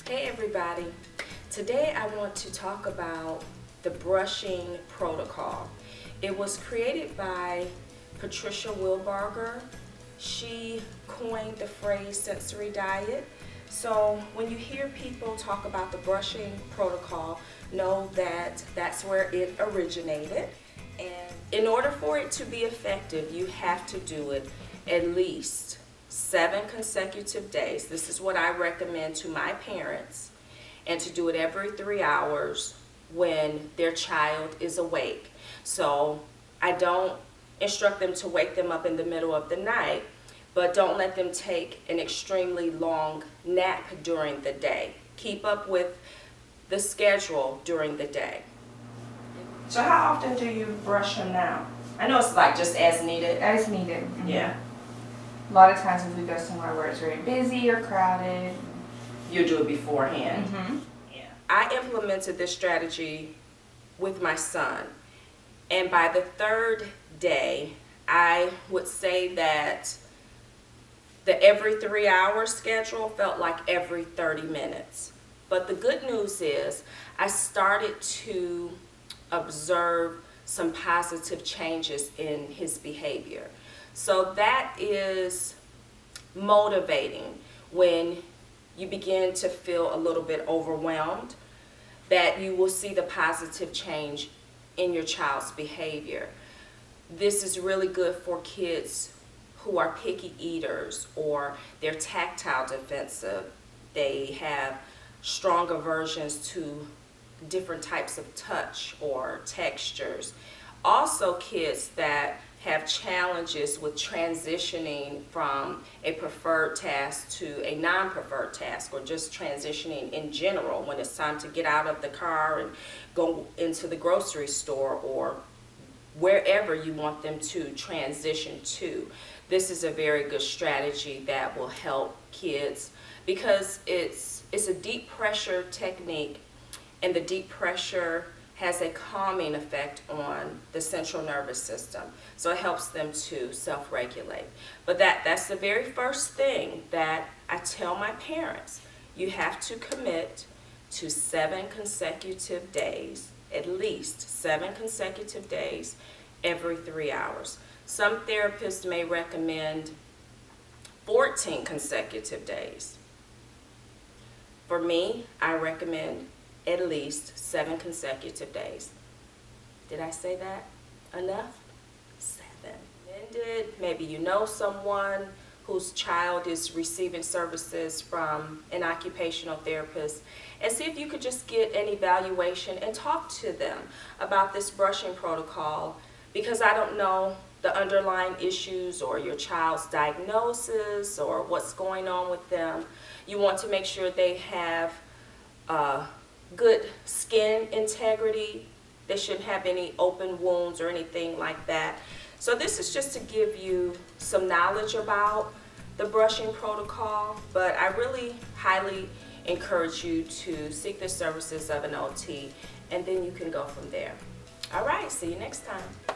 Hey everybody, today I want to talk about the brushing protocol. It was created by Patricia Wilbarger. She coined the phrase sensory diet. So when you hear people talk about the brushing protocol, know that that's where it originated. And in order for it to be effective, you have to do it at least 7 consecutive days. This is what I recommend to my parents, and to do it every 3 hours when their child is awake. So I don't instruct them to wake them up in the middle of the night, but don't let them take an extremely long nap during the day. Keep up with the schedule during the day. So how often do you brush them now? I know it's like just as needed. As needed. Yeah. A lot of times if we go somewhere where it's very busy or crowded. You do it beforehand. Yeah. I implemented this strategy with my son, and by the 3rd day, I would say that the every 3 hour schedule felt like every 30 minutes. But the good news is I started to observe some positive changes in his behavior. So that is motivating when you begin to feel a little bit overwhelmed, that you will see the positive change in your child's behavior. This is really good for kids who are picky eaters, or they're tactile defensive. They have strong aversions to different types of touch or textures. Also kids that have challenges with transitioning from a preferred task to a non-preferred task, or just transitioning in general when it's time to get out of the car and go into the grocery store or wherever you want them to transition to. This is a very good strategy that will help kids because it's a deep pressure technique, and the deep pressure has a calming effect on the central nervous system. So it helps them to self-regulate. But that's the very first thing that I tell my parents. You have to commit to 7 consecutive days, at least 7 consecutive days, every 3 hours. Some therapists may recommend 14 consecutive days. For me, I recommend at least 7 consecutive days. Did I say that enough? 7. Then maybe you know someone whose child is receiving services from an occupational therapist, and see if you could just get an evaluation and talk to them about this brushing protocol, because I don't know the underlying issues or your child's diagnosis or what's going on with them. You want to make sure they have good skin integrity. They shouldn't have any open wounds or anything like that. So this is just to give you some knowledge about the brushing protocol, but I really highly encourage you to seek the services of an OT, and then you can go from there. All right, see you next time.